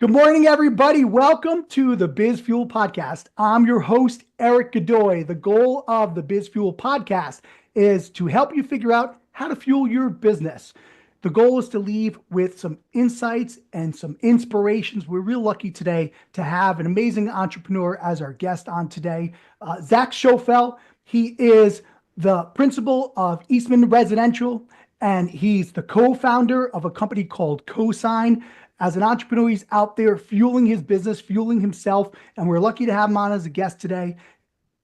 Good morning, everybody. Welcome to the Biz Fuel Podcast. I'm your host, Eric Godoy. The goal of the Biz Fuel Podcast is to help you figure out how to fuel your business. The goal is to leave with some insights and some inspirations. We're real lucky today to have an amazing entrepreneur as our guest on today, Zach Schofel. He is the principal of Eastman Residential, and he's the co-founder of a company called Cosign. As an entrepreneur, he's out there fueling his business, fueling himself, and we're lucky to have him on as a guest today.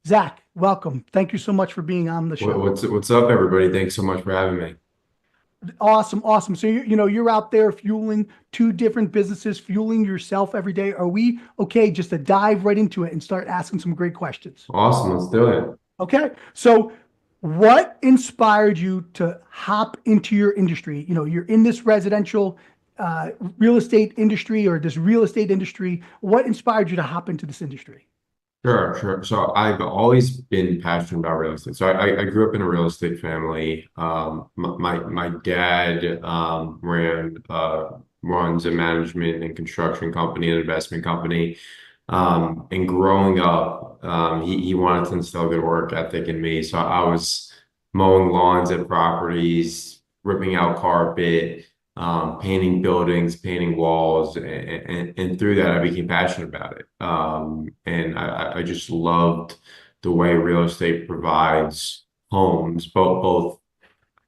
Zach, welcome. Thank you so much for being on the show. What's up, everybody? Thanks so much for having me. Awesome. So you're out there fueling two different businesses, fueling yourself every day. Are we okay just to dive right into it and start asking some great questions? Awesome, let's do it. Okay. So what inspired you to hop into your industry? You're in this residential real estate industry or this real estate industry. What inspired you to hop into this industry? Sure. So I've always been passionate about real estate. So I grew up in a real estate family. My dad runs a management and construction company, an investment company. And growing up, he wanted to instill a good work ethic in me. So I was mowing lawns at properties, ripping out carpet, painting buildings, painting walls, and through that I became passionate about it. And I just loved the way real estate provides homes, both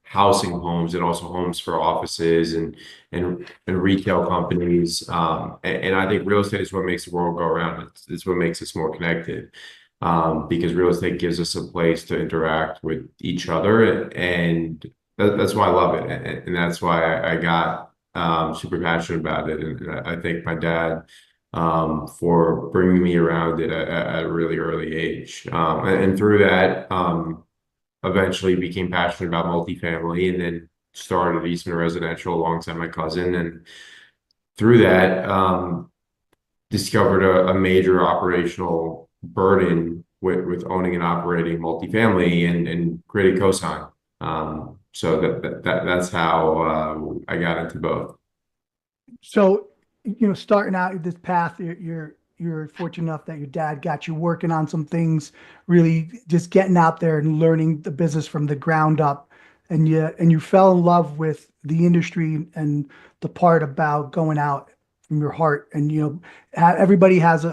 housing homes and also homes for offices and retail companies. And I think real estate is what makes the world go around. It's what makes us more connected. Because real estate gives us a place to interact with each other, and that's why I love it, and that's why I got super passionate about it. And I thank my dad for bringing me around it at a really early age. And through that, eventually became passionate about multifamily, and then started Eastman Residential alongside my cousin. And through that, discovered a major operational burden with owning and operating multifamily, and created Cosign. So that's how I got into both. So, starting out this path, you're fortunate enough that your dad got you working on some things, really just getting out there and learning the business from the ground up, and you fell in love with the industry and the part about going out from your heart. And everybody has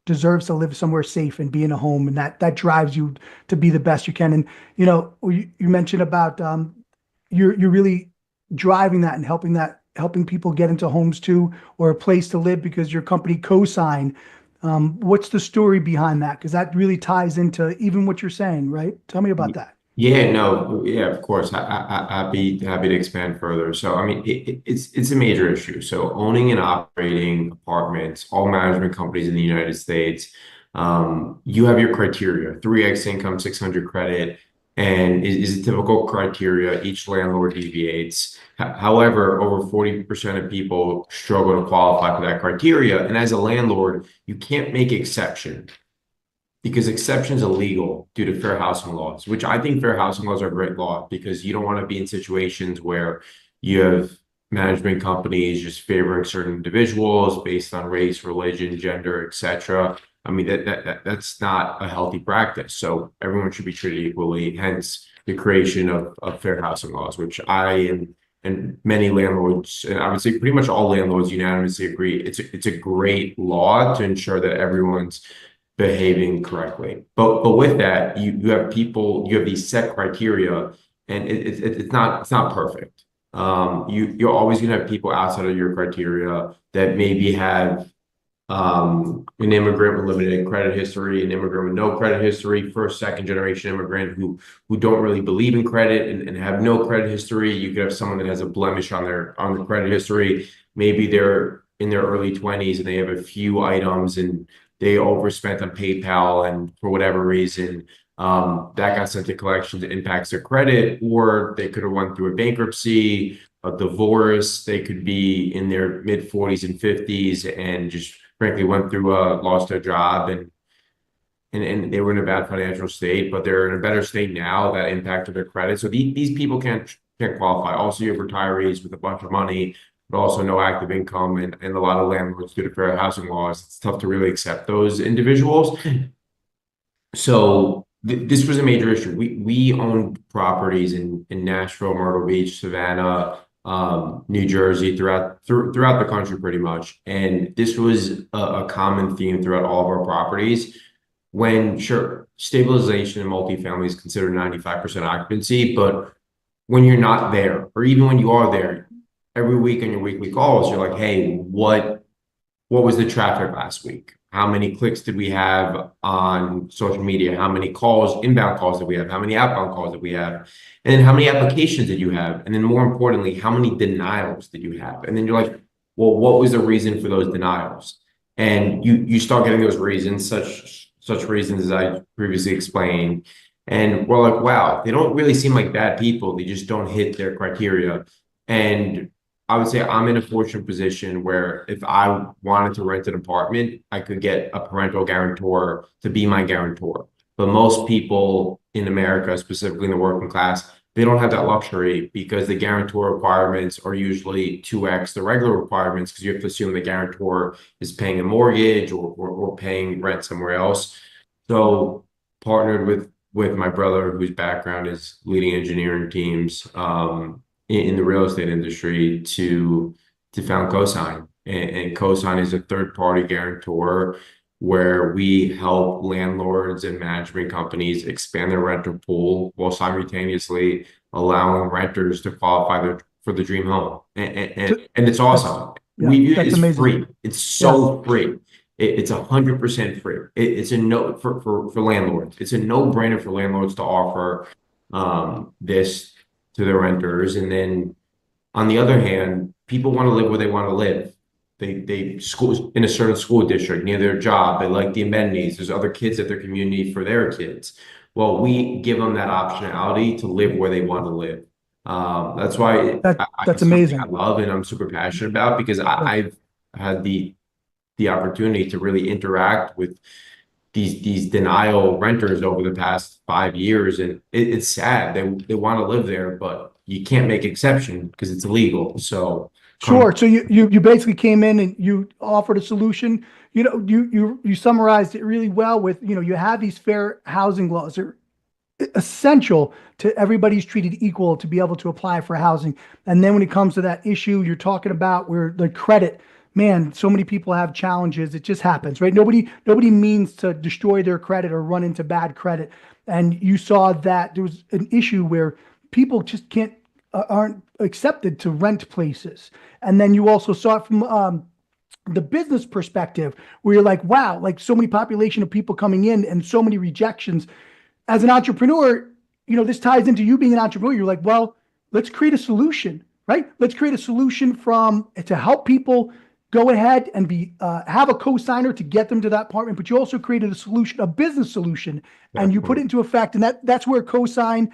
deserves to live somewhere safe and be in a home, and that drives you to be the best you can. And you mentioned about you're really driving that and helping people get into homes too, or a place to live, because your company Cosign. What's the story behind that? Because that really ties into even what you're saying, right? Tell me about that. Yeah, no, yeah, of course. Happy to expand further. So, I mean, it's a major issue. So, owning and operating apartments, all management companies in the United States, you have your criteria: 3x income, 600 credit, and is a typical criteria. Each landlord deviates. However, over 40% of people struggle to qualify for that criteria. And as a landlord, you can't make exception, because exceptions are illegal due to fair housing laws, which I think fair housing laws are a great law, because you don't want to be in situations where you have management companies just favoring certain individuals based on race, religion, gender, etc. I mean, that's not a healthy practice. So everyone should be treated equally, hence the creation of fair housing laws, which and many landlords, and I would say pretty much all landlords, unanimously agree it's a great law to ensure that everyone's behaving correctly. But with that, you have these set criteria, and it's not perfect. You're always gonna have people outside of your criteria that maybe have an immigrant with limited credit history, an immigrant with no credit history, first, second generation immigrant who don't really believe in credit and have no credit history. You could have someone that has a blemish on their credit history. Maybe they're in their early 20s and they have a few items and they overspent on PayPal, and for whatever reason, that got sent to collections. It impacts their credit, or they could have went through a bankruptcy, a divorce. They could be in their mid 40s and 50s and just frankly went through lost their job, and they were in a bad financial state, but they're in a better state now. That impacted their credit. So these people can't qualify. Also, you have retirees with a bunch of money but also no active income, and a lot of landlords due to fair housing laws, it's tough to really accept those individuals. So this was a major issue. We owned properties in Nashville, Myrtle Beach, Savannah, New Jersey, throughout the country pretty much. And this was a common theme throughout all of our properties. When sure, stabilization in multifamily is considered 95% occupancy, but when you're not there, or even when you are there, every week on your weekly calls, you're like, hey, what was the traffic last week? How many clicks did we have on social media? How many calls, inbound calls did we have? How many outbound calls did we have? And then how many applications did you have? And then more importantly, how many denials did you have? And then you're like, well, what was the reason for those denials? And you start getting those reasons, such reasons as I previously explained. And we're like, wow, they don't really seem like bad people. They just don't hit their criteria. And I would say I'm in a fortunate position where if I wanted to rent an apartment, I could get a parental guarantor to be my guarantor. But most people in America, specifically in the working class, they don't have that luxury because the guarantor requirements are usually 2x the regular requirements because you have to assume the guarantor is paying a mortgage or paying rent somewhere else. So partnered with my brother, whose background is leading engineering teams, in the real estate industry to found Cosign. And Cosign is a third party guarantor where we help landlords and management companies expand their renter pool while simultaneously allowing renters to qualify for the dream home. So And it's that's, awesome. yeah, We view it that's as amazing. free. It's Yeah. so free. It's 100% free. It's a no for landlords. It's a no-brainer for landlords to offer this to their renters. And then on the other hand, people want to live where they want to live. They school in a certain school district near their job. They like the amenities. There's other kids at their community for their kids. Well, we give them that optionality to live where they want to live. That's why That's it's something I amazing. love and I'm super passionate about because Yeah. I've had the opportunity to really interact with these denial renters over the past 5 years, and it's sad. They want to live there, but you can't make exception because it's illegal. So come, Sure. So you basically came in and you offered a solution. You summarized it really well with, you have these fair housing laws. They're essential to everybody's treated equal to be able to apply for housing. And then when it comes to that issue you're talking about where the credit, man, so many people have challenges. It just happens, right? Nobody means to destroy their credit or run into bad credit. And you saw that there was an issue where people just aren't accepted to rent places. And then you also saw it from the business perspective where you're like, wow, like so many population of people coming in and so many rejections. As an entrepreneur, this ties into you being an entrepreneur. You're like, well, let's create a solution, right? Let's create a solution to help people go ahead and have a co-signer to get them to that apartment. But you also created a solution, a business solution, and you put it into effect. And that's where Cosign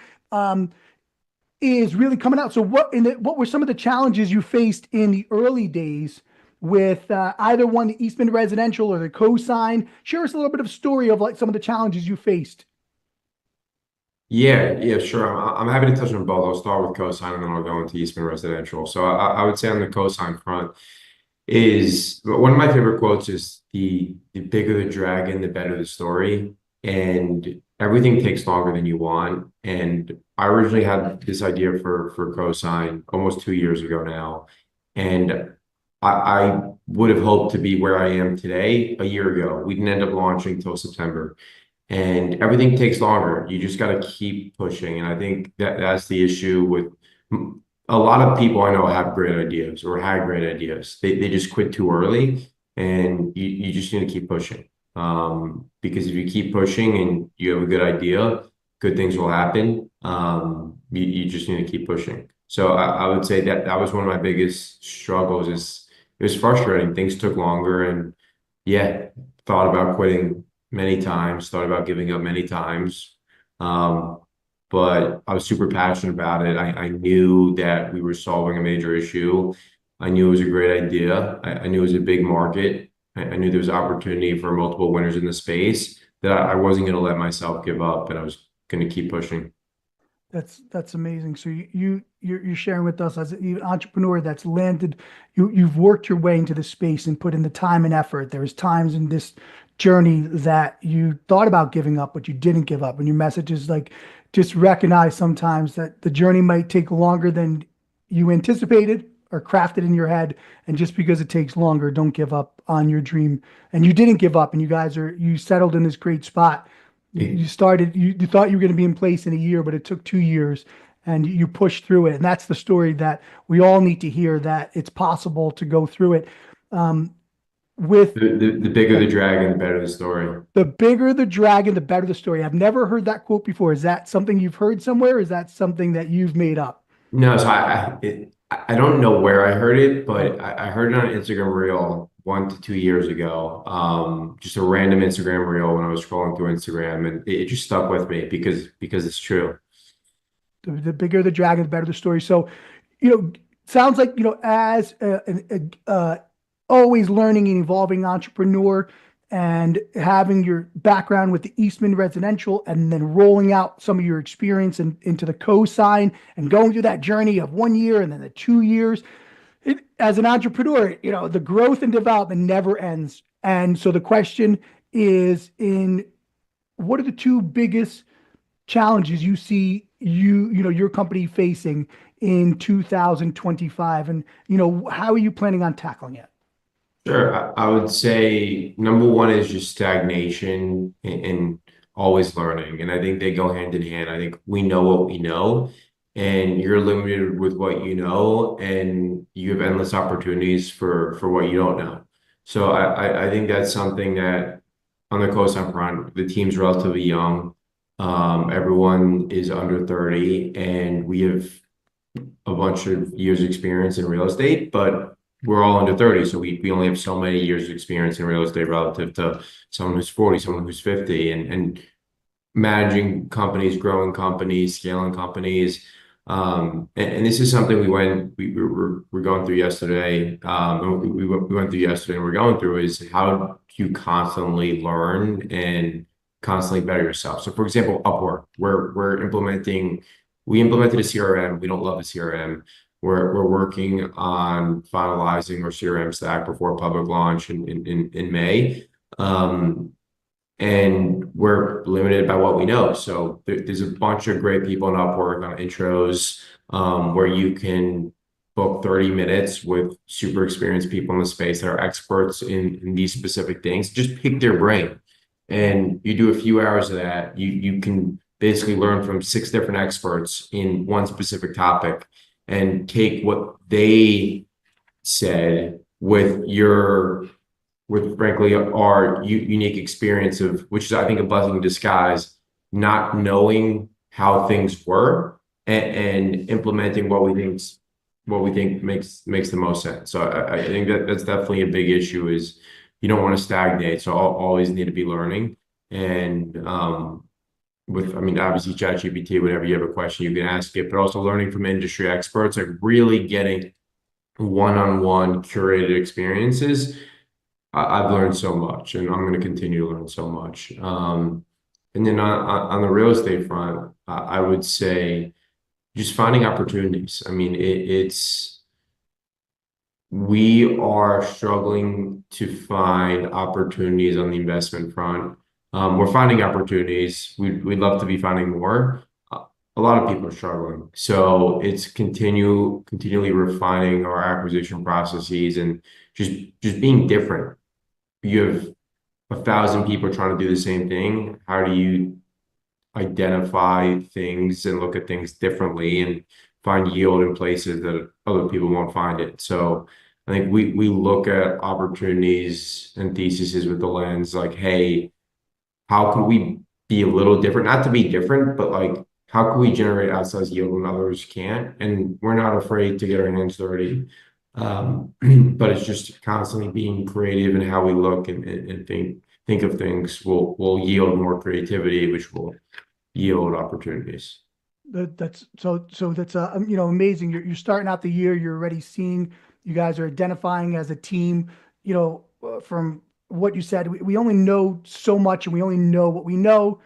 is really coming out. So what were some of the challenges you faced in the early days with either one, the Eastman Residential or the Cosign? Share us a little bit of story of like some of the challenges you faced. yeah, sure. I'm happy to touch on both. I'll start with cosign and then I'll go into Eastman Residential. So I would say on the cosign front is one of my favorite quotes is the bigger the dragon, the better the story. And everything takes longer than you want. And I originally had this idea for Cosign almost 2 years ago now. And I would have hoped to be where I am today a year ago. We didn't end up launching till September. And everything takes longer. You just got to keep pushing. And I think that's the issue with a lot of people I know have great ideas or had great ideas. They just quit too early, and you just need to keep pushing. Because if you keep pushing and you have a good idea, good things will happen. You just need to keep pushing. So I would say that was one of my biggest struggles is it was frustrating. Things took longer and yeah, thought about quitting many times, thought about giving up many times. Um, but I was super passionate about it. I knew that we were solving a major issue. I knew it was a great idea. I knew it was a big market. I knew there was opportunity for multiple winners in the space that I wasn't going to let myself give up and I was going to keep pushing. That's amazing. So you're sharing with us as an entrepreneur that's landed, you've worked your way into the space and put in the time and effort. There's times in this journey that you thought about giving up, but you didn't give up. And your message is like, just recognize sometimes that the journey might take longer than you anticipated or crafted in your head. And just because it takes longer, don't give up on your dream. And you didn't give up, and you settled in this great spot. You started, you thought you were going to be in place in a year, but it took 2 years and you pushed through it. And that's the story that we all need to hear, that it's possible to go through it. Um, with The bigger the dragon, the better the story. the bigger the dragon, the better the story. I've never heard that quote before. Is that something you've heard somewhere? Or is that something that you've made up? No, so I don't know where I heard it, Okay. but I heard it on an Instagram reel 1 to 2 years ago. Just a random Instagram reel when I was scrolling through Instagram, and it just stuck with me because it's true. The bigger the dragon, the better the story. So, sounds like, as always learning and evolving entrepreneur and having your background with the Eastman residential and then rolling out some of your experience into the Cosign and going through that journey of 1 year and then the 2 years. As an entrepreneur, the growth and development never ends. And so the question is, what are the two biggest challenges you see your company facing in 2025, and how are you planning on tackling it? Sure. I would say number one is just stagnation and always learning. And I think they go hand in hand. I think we know what we know, and you're limited with what you know, and you have endless opportunities for what you don't know. So I think that's something that on the cosign front, the team's relatively young. Everyone is under 30, and we have a bunch of years experience in real estate, but we're all under 30. So we only have so many years of experience in real estate relative to someone who's 40, someone who's 50, and managing companies, growing companies, scaling companies. And this is something we're going through yesterday. We went through yesterday and we're going through is how do you constantly learn and constantly better yourself. So for example, Upwork, we implemented a CRM. We don't love the CRM. We're working on finalizing our CRM stack before public launch in May. And we're limited by what we know. So there's a bunch of great people on Upwork on intros, where you can book 30 minutes with super experienced people in the space that are experts in these specific things. Just pick their brain. And you do a few hours of that, you can basically learn from 6 different experts in one specific topic and take what they said with frankly our unique experience of, which is I think a blessing in disguise, not knowing how things were and implementing what we think makes the most sense. So I think that's definitely a big issue is you don't want to stagnate. So I'll always need to be learning. And I mean, obviously ChatGPT, whenever you have a question, you can ask it, but also learning from industry experts, like really getting one-on-one curated experiences. I've learned so much, and I'm going to continue to learn so much. And then on the real estate front, I would say just finding opportunities. I mean, we are struggling to find opportunities on the investment front. We're finding opportunities. We'd love to be finding more. A lot of people are struggling. So it's continually refining our acquisition processes and just being different. You have 1,000 people trying to do the same thing. How do you identify things and look at things differently and find yield in places that other people won't find it? So I think we look at opportunities and theses with the lens like, hey, how can we be a little different? Not to be different, but like, how can we generate outsized yield when others can't? And we're not afraid to get our hands dirty. But it's just constantly being creative in how we look and think of things will yield more creativity, which will yield opportunities. That's amazing. You're starting out the year. You're already seeing, you guys are identifying as a team. From what you said, we only know so much, and we only know what we know.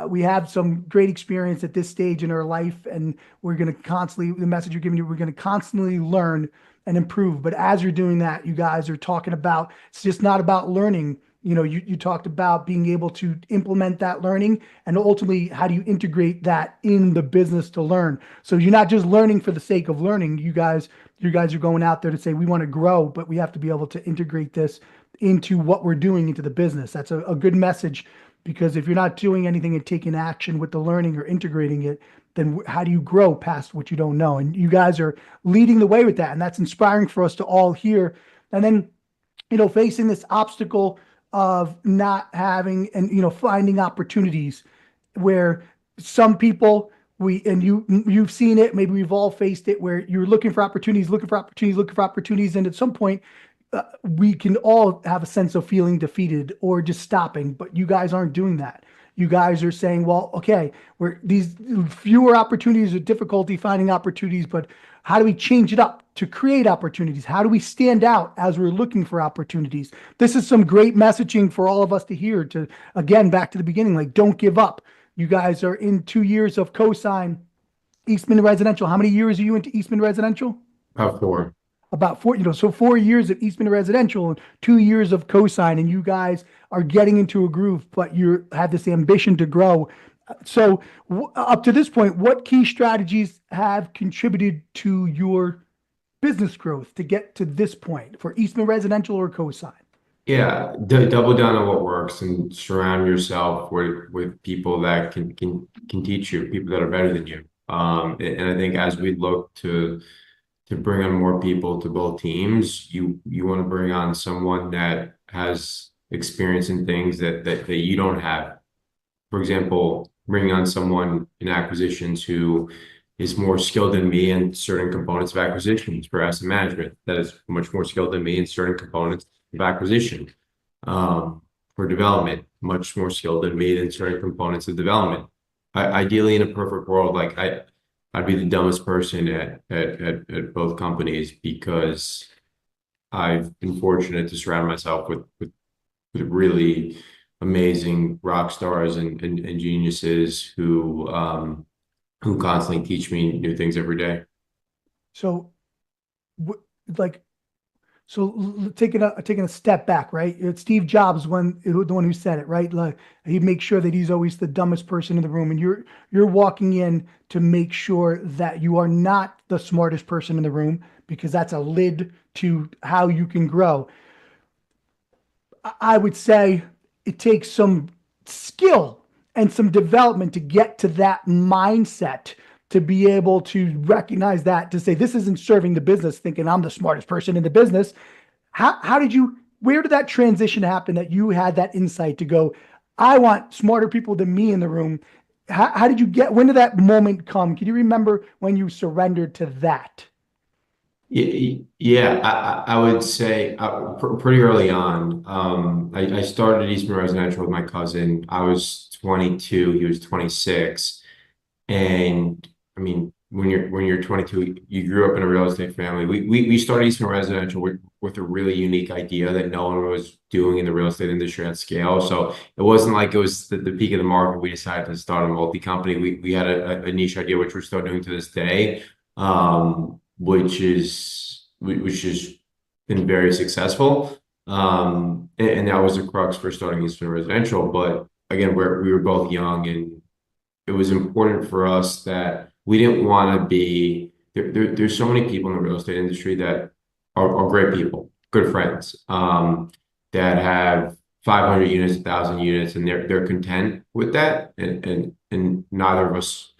We have some great experience at this stage in our life, and we're going to constantly, the message you're giving you, we're going to constantly learn and improve. But as you're doing that, you guys are talking about, it's just not about learning. You talked about being able to implement that learning, and ultimately, how do you integrate that in the business to learn? So you're not just learning for the sake of learning. You guys are going out there to say, we want to grow, but we have to be able to integrate this into what we're doing into the business. That's a good message, because if you're not doing anything and taking action with the learning or integrating it, then how do you grow past what you don't know? And you guys are leading the way with that. And that's inspiring for us to all hear. And then, facing this obstacle of not having and, finding opportunities where some people, you've seen it, maybe we've all faced it, where you're looking for opportunities, looking for opportunities, looking for opportunities. And at some point, we can all have a sense of feeling defeated or just stopping, but you guys aren't doing that. You guys are saying, well, okay, we're these fewer opportunities or difficulty finding opportunities, but how do we change it up to create opportunities? How do we stand out as we're looking for opportunities? This is some great messaging for all of us to hear, to, again, back to the beginning, like, don't give up. You guys are in 2 years of Cosign, Eastman Residential. How many years are you into Eastman Residential? About four. About four, so 4 years of Eastman Residential and 2 years of Cosign, and you guys are getting into a groove, but you have this ambition to grow. So up to this point, what key strategies have contributed to your business growth to get to this point for Eastman Residential or Cosign? Yeah, double down on what works and surround yourself with people that can teach you, people that are better than you. And I think as we look to bring on more people to both teams, you want to bring on someone that has experience in things that you don't have. For example, bringing on someone in acquisitions who is more skilled than me in certain components of acquisitions for asset management, that is much more skilled than me in certain components of acquisition. For development, much more skilled than me in certain components of development. Ideally, in a perfect world, like I'd be the dumbest person at both companies, because I've been fortunate to surround myself with really amazing rock stars and geniuses who constantly teach me new things every day. So, like, taking a step back, right? It's Steve Jobs, the one who said it, right? Like, he makes sure that he's always the dumbest person in the room, and you're walking in to make sure that you are not the smartest person in the room, because that's a lid to how you can grow. I would say it takes some skill and some development to get to that mindset, to be able to recognize that, to say, this isn't serving the business, thinking I'm the smartest person in the business. Where did that transition happen, that you had that insight to go, I want smarter people than me in the room? When did that moment come? Can you remember when you surrendered to that? Yeah, I would say pretty early on. I started Eastman Residential with my cousin. I was 22, he was 26. And I mean, when you're 22, you grew up in a real estate family. We started Eastman Residential with a really unique idea that no one was doing in the real estate industry at scale. So it wasn't like it was the peak of the market. We decided to start a multi-company. We had a niche idea, which we're still doing to this day. Which is been very successful. And that was the crux for starting Eastman Residential. But again, we were both young, and it was important for us that we didn't want to be there's so many people in the real estate industry that are great people, good friends, that have 500 units, 1,000 units, and they're content with that. And neither of us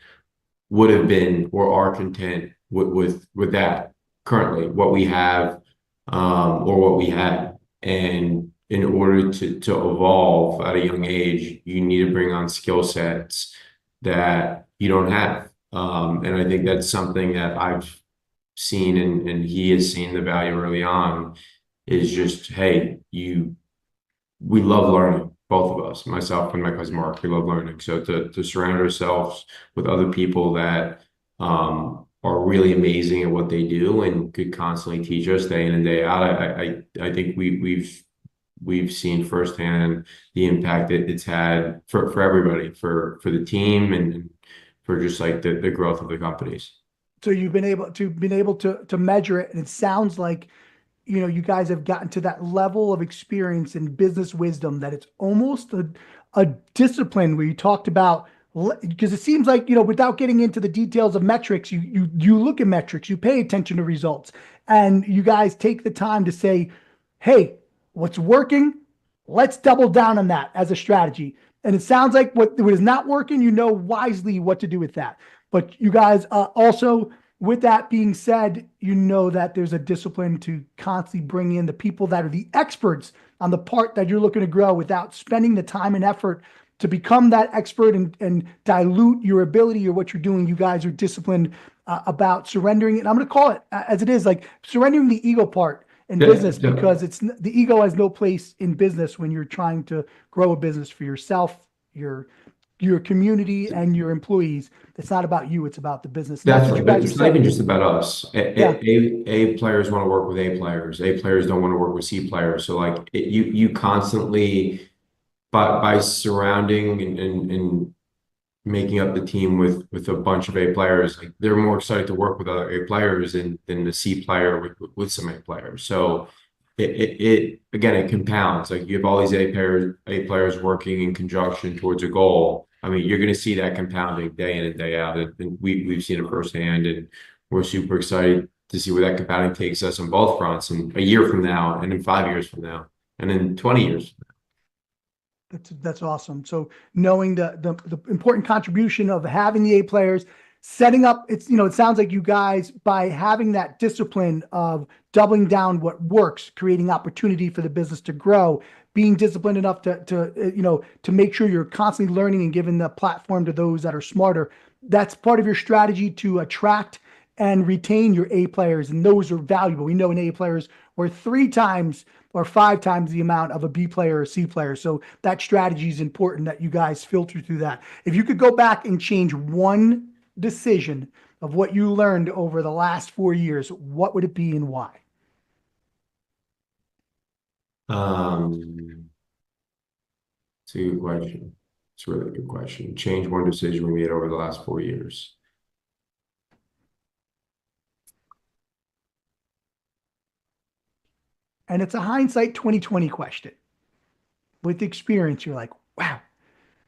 would have been or are content with that currently, what we have, or what we had. And in order to evolve at a young age, you need to bring on skill sets that you don't have. And I think that's something that I've seen, and he has seen the value early on, is just, hey, we love learning, both of us, myself and my cousin Mark, we love learning. So to surround ourselves with other people that are really amazing at what they do and could constantly teach us day in and day out, I think we've we've seen firsthand the impact it's had for everybody, for the team and for just like the growth of the companies. So you've been able to measure it, and it sounds like you guys have gotten to that level of experience and business wisdom that it's almost a discipline where you talked about, because it seems like, without getting into the details of metrics, you look at metrics, you pay attention to results, and you guys take the time to say, hey, what's working? Let's double down on that as a strategy. And it sounds like what is not working, you know wisely what to do with that. But you guys also, with that being said, you know that there's a discipline to constantly bring in the people that are the experts on the part that you're looking to grow without spending the time and effort to become that expert and dilute your ability or what you're doing. You guys are disciplined about surrendering it. I'm going to call it as it is, like surrendering the ego part in business, because the ego has no place in business when you're trying to grow a business for yourself, your community, and your employees. It's not about you, it's about the business. And that's That's what you right. guys are It's not even saying. just about us. Yeah. A players want to work with A players. A players don't want to work with C players. So like you constantly by surrounding and making up the team with a bunch of A players, like they're more excited to work with other A players than the C player with some A players. So it again, it compounds. Like you have all these A players working in conjunction towards a goal. I mean, you're going to see that compounding day in and day out, and we've seen it firsthand, and we're super excited to see where that compounding takes us on both fronts, and a year from now, and in 5 years from now, and in 20 years. That's awesome. So knowing the important contribution of having the A players, setting up, it sounds like you guys, by having that discipline of doubling down what works, creating opportunity for the business to grow, being disciplined enough to make sure you're constantly learning and giving the platform to those that are smarter. That's part of your strategy to attract and retain your A players, and those are valuable. We know an A players were 3 times or 5 times the amount of a B player or C player. So that strategy is important, that you guys filter through that. If you could go back and change one decision of what you learned over the last 4 years, what would it be and why? It's a good question. It's a really good question. Change one decision we made over the last 4 years. And it's a hindsight 2020 question. With experience, you're like, wow,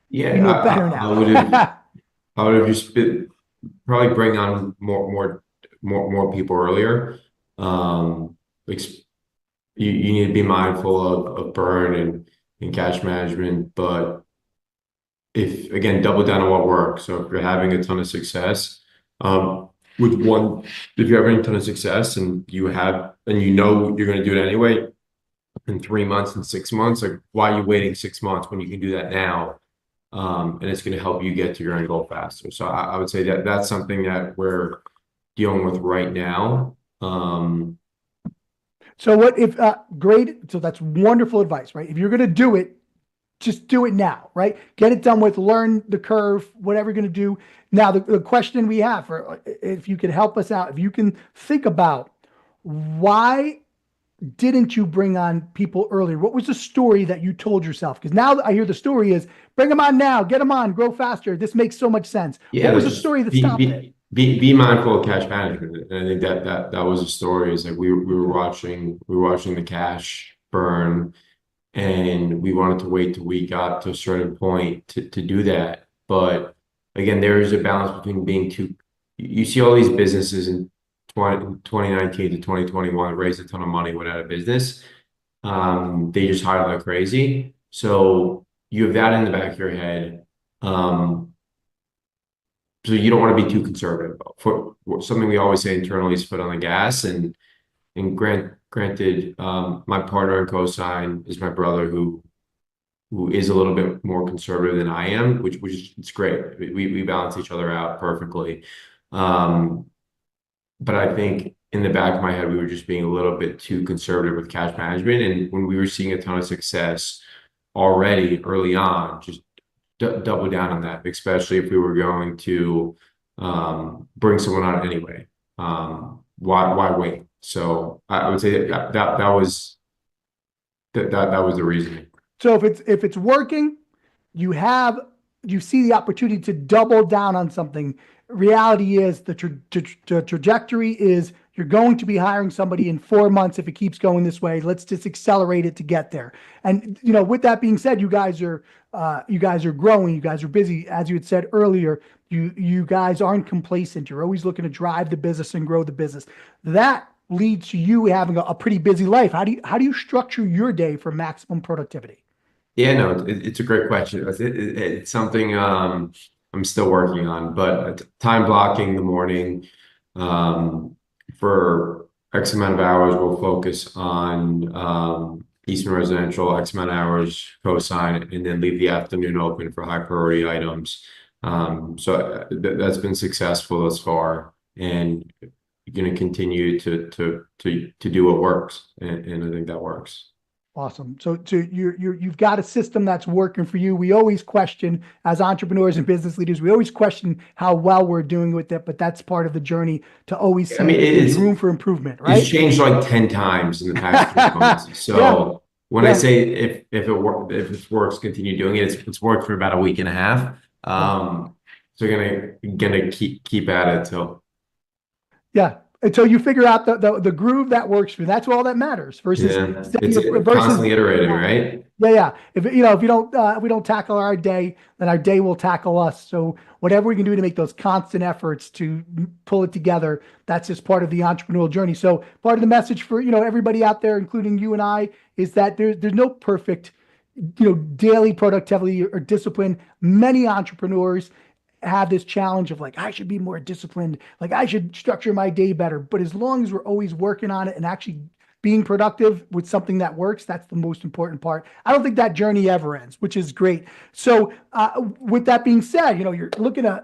you Yeah, know better I would have now. just probably bring on more people earlier. Ex- you need to be mindful of burn and cash management, but if again double down on what works. So if you're having a ton of success, with one, if you're having a ton of success and you know you're going to do it anyway in 3 months and 6 months, like why are you waiting 6 months when you can do that now? And it's going to help you get to your end goal faster. So I would say that that's something that we're dealing with right now. So what if great? So that's wonderful advice, right? If you're going to do it, just do it now, right? Get it done with, learn the curve, whatever you're going to do. Now, the question we have, for if you could help us out, if you can think about, why didn't you bring on people earlier? What was the story that you told yourself? Because now I hear the story is, bring them on now, get them on, grow faster. This makes so much sense. Yeah, What was that's the just story that stopped it? be mindful of cash management. And I think that was the story. Is like we were watching the cash burn, and we wanted to wait till we got to a certain point to do that. But again, there is a balance between being too. You see all these businesses in 2019 to 2021 raised a ton of money, went out of business. They just hired like crazy. So you have that in the back of your head. So you don't want to be too conservative. For something we always say internally is foot on the gas. And granted, my partner in Cosign is my brother who is a little bit more conservative than I am, which is it's great. We balance each other out perfectly. But I think in the back of my head, we were just being a little bit too conservative with cash management. And when we were seeing a ton of success already early on, just double down on that, especially if we were going to bring someone on anyway. Why wait? So I would say that was That was the reasoning. So if it's working, you have you see the opportunity to double down on something. Reality is the trajectory is you're going to be hiring somebody in 4 months if it keeps going this way. Let's just accelerate it to get there. And with that being said, you guys are growing, you guys are busy, as you had said earlier. You guys aren't complacent. You're always looking to drive the business and grow the business. That leads to you having a pretty busy life. How do you structure your day for maximum productivity? Yeah, no, it's a great question. It's something I'm still working on, but time blocking the morning for X amount of hours, we'll focus on Eastman residential, X amount of hours Cosign, and then leave the afternoon open for high priority items. So that's been successful thus far, and you're going to continue to do what works, and I think that works. Awesome. So you've got a system that's working for you. We always question, as entrepreneurs and business leaders, we always question how well we're doing with it, but that's part of the journey to always see I mean, if there's room for improvement, it's right? changed like 10 times in the past 3 months. Yeah, So when I yeah, say if it works, continue doing it. It's worked for about a week and a half. yeah. So gonna keep at it till Yeah. Until you figure out the groove that works for you. That's all that matters versus yeah. setting It's up versus constantly iterating, right? yeah, yeah. If we don't tackle our day, then our day will tackle us. So whatever we can do to make those constant efforts to pull it together, that's just part of the entrepreneurial journey. So part of the message for everybody out there, including you and I, is that there's no perfect daily productivity or discipline. Many entrepreneurs have this challenge of like, I should be more disciplined, like I should structure my day better. But as long as we're always working on it and actually being productive with something that works, that's the most important part. I don't think that journey ever ends, which is great. So with that being said, you're looking to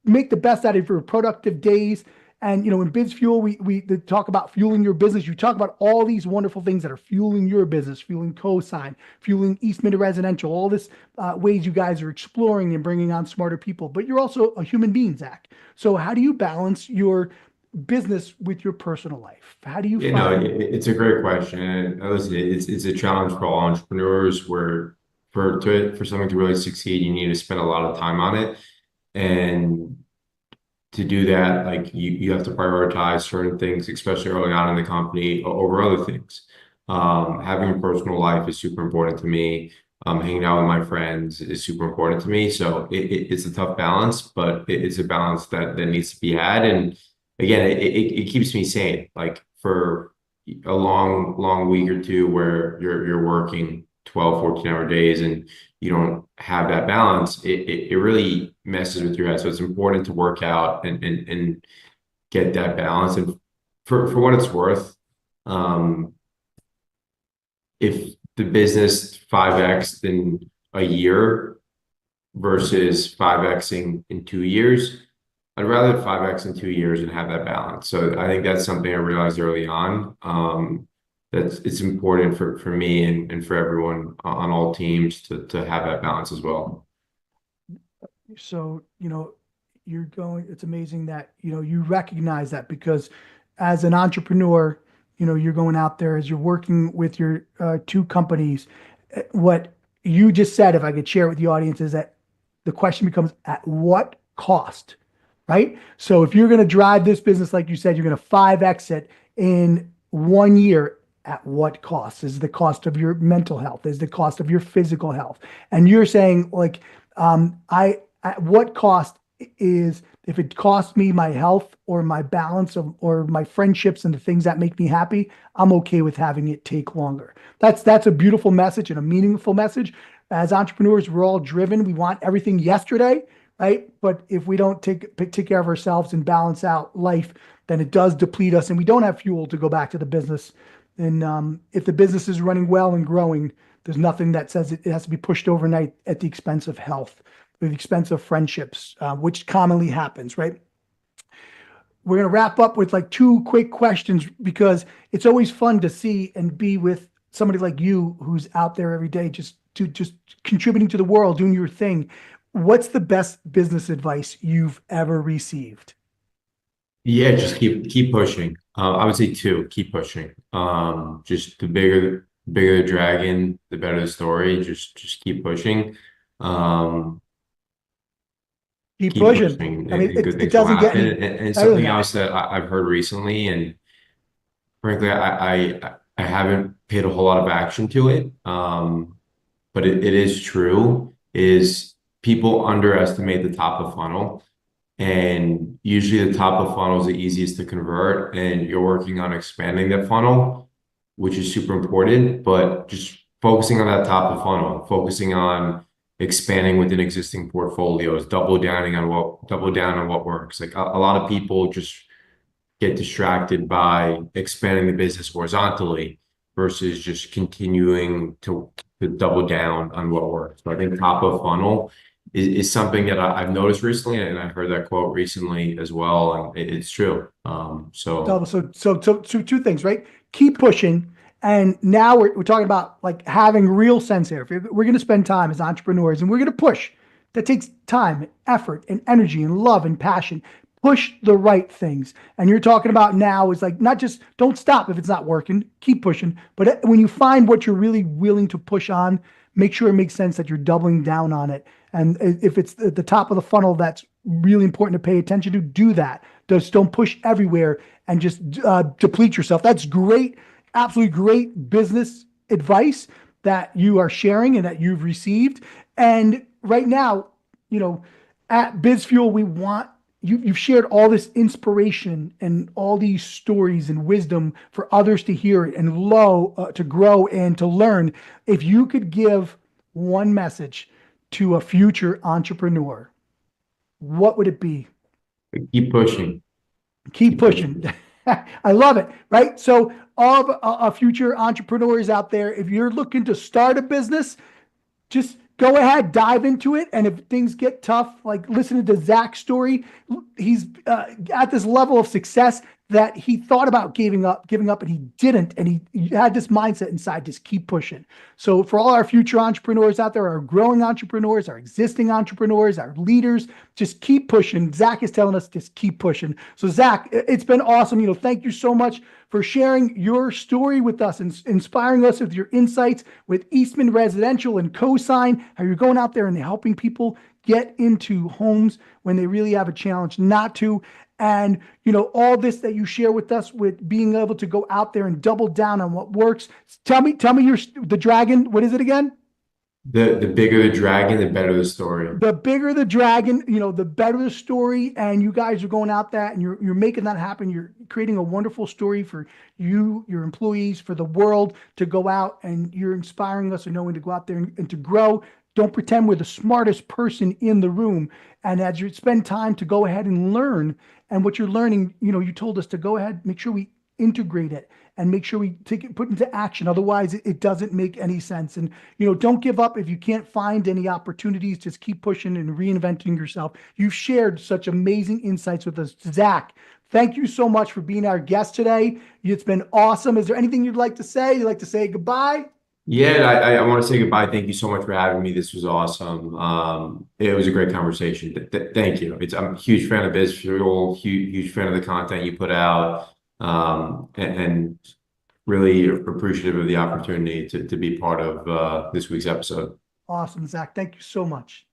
make the best out of your productive days. And in Biz Fuel, we talk about fueling your business. You talk about all these wonderful things that are fueling your business, fueling Cosign, fueling Eastman Residential, all this ways you guys are exploring and bringing on smarter people. But you're also a human being, Zach. So how do you balance your business with your personal life? How do you find? It's a great question. And listen, it's a challenge for all entrepreneurs where for something to really succeed, you need to spend a lot of time on it. And to do that, like you have to prioritize certain things, especially early on in the company, over other things. Having a personal life is super important to me. Hanging out with my friends is super important to me. So it's a tough balance, but it's a balance that needs to be had. And again, it keeps me sane. Like for a long week or two where you're working 12, 14-hour days and you don't have that balance, it really messes with your head. So it's important to work out and get that balance. And for what it's worth, if the business 5x in a year versus 5xing in 2 years, I'd rather 5x in 2 years and have that balance. So I think that's something I realized early on. That it's important for me and for everyone on all teams to have that balance as well. So, it's amazing that, you recognize that because as an entrepreneur, you're going out there as you're working with your two companies. What you just said, if I could share with the audience, is that the question becomes at what cost, right? So if you're going to drive this business, like you said, you're going to 5x it in 1 year. At what cost? Is the cost of your mental health? Is the cost of your physical health? And you're saying like, at what cost is if it costs me my health or my balance or my friendships and the things that make me happy, I'm okay with having it take longer. That's a beautiful message and a meaningful message. As entrepreneurs, we're all driven. We want everything yesterday, right? But if we don't take care of ourselves and balance out life, then it does deplete us and we don't have fuel to go back to the business. And if the business is running well and growing, there's nothing that says it has to be pushed overnight at the expense of health, at the expense of friendships, which commonly happens, right? We're going to wrap up with like two quick questions because it's always fun to see and be with somebody like you who's out there every day just contributing to the world, doing your thing. What's the best business advice you've ever received? Yeah, just keep pushing. I would say two, keep pushing. Just the bigger the dragon, the better the story. Just keep pushing. Um, Keep keep pushing. pushing I mean, and good it things will doesn't get happen. any And better than something that. else that I've heard recently, and frankly, I haven't paid a whole lot of action to it. But it is true, is people underestimate the top of funnel. And usually the top of funnel is the easiest to convert, and you're working on expanding that funnel, which is super important, but just focusing on that top of funnel, focusing on expanding within existing portfolios, double down on what works. Like a lot of people just get distracted by expanding the business horizontally versus just continuing to double down on what works. So I think top of funnel is something that I've noticed recently, and I heard that quote recently as well, and it's true. So two things, right? Keep pushing. And now we're talking about like having real sense here. We're going to spend time as entrepreneurs and we're going to push. That takes time, effort, and energy, and love and passion. Push the right things. And you're talking about now is like not just don't stop if it's not working, keep pushing. But when you find what you're really willing to push on, make sure it makes sense that you're doubling down on it. And if it's at the top of the funnel, that's really important to pay attention to. Do that. Just don't push everywhere and just deplete yourself. That's great, absolutely great business advice that you are sharing and that you've received. And right now, you know, at BizFuel, we want you've shared all this inspiration and all these stories and wisdom for others to hear it and to grow and to learn. If you could give one message to a future entrepreneur, what would it be? Keep pushing, Keep keep pushing. pushing. I love it. Right. So, all of future entrepreneurs out there, if you're looking to start a business, just go ahead, dive into it. And if things get tough, like listening to Zach's story, he's at this level of success that he thought about giving up, and he didn't. And he had this mindset inside, just keep pushing. So for all our future entrepreneurs out there, our growing entrepreneurs, our existing entrepreneurs, our leaders, just keep pushing. Zach is telling us just keep pushing. So Zach, it's been awesome. Thank you so much for sharing your story with us and inspiring us with your insights with Eastman Residential and Cosign, how you're going out there and helping people get into homes when they really have a challenge not to. And all this that you share with us with being able to go out there and double down on what works. Tell me the dragon, what is it again? The bigger the dragon, the better the story. The bigger the dragon, the better the story. And you guys are going out that and you're making that happen. You're creating a wonderful story for you, your employees, for the world to go out, and you're inspiring us and knowing to go out there and to grow. Don't pretend we're the smartest person in the room. And as you spend time to go ahead and learn, and what you're learning, you told us to go ahead, make sure we integrate it and make sure we put into action. Otherwise, it doesn't make any sense. And, don't give up if you can't find any opportunities. Just keep pushing and reinventing yourself. You've shared such amazing insights with us. Zach, thank you so much for being our guest today. It's been awesome. Is there anything you'd like to say? You'd like to say goodbye? Yeah, I want to say goodbye. Thank you so much for having me. This was awesome. It was a great conversation. Thank you. I'm a huge fan of BizFuel, huge fan of the content you put out, and really appreciative of the opportunity to be part of this week's episode. Awesome, Zach. Thank you so much.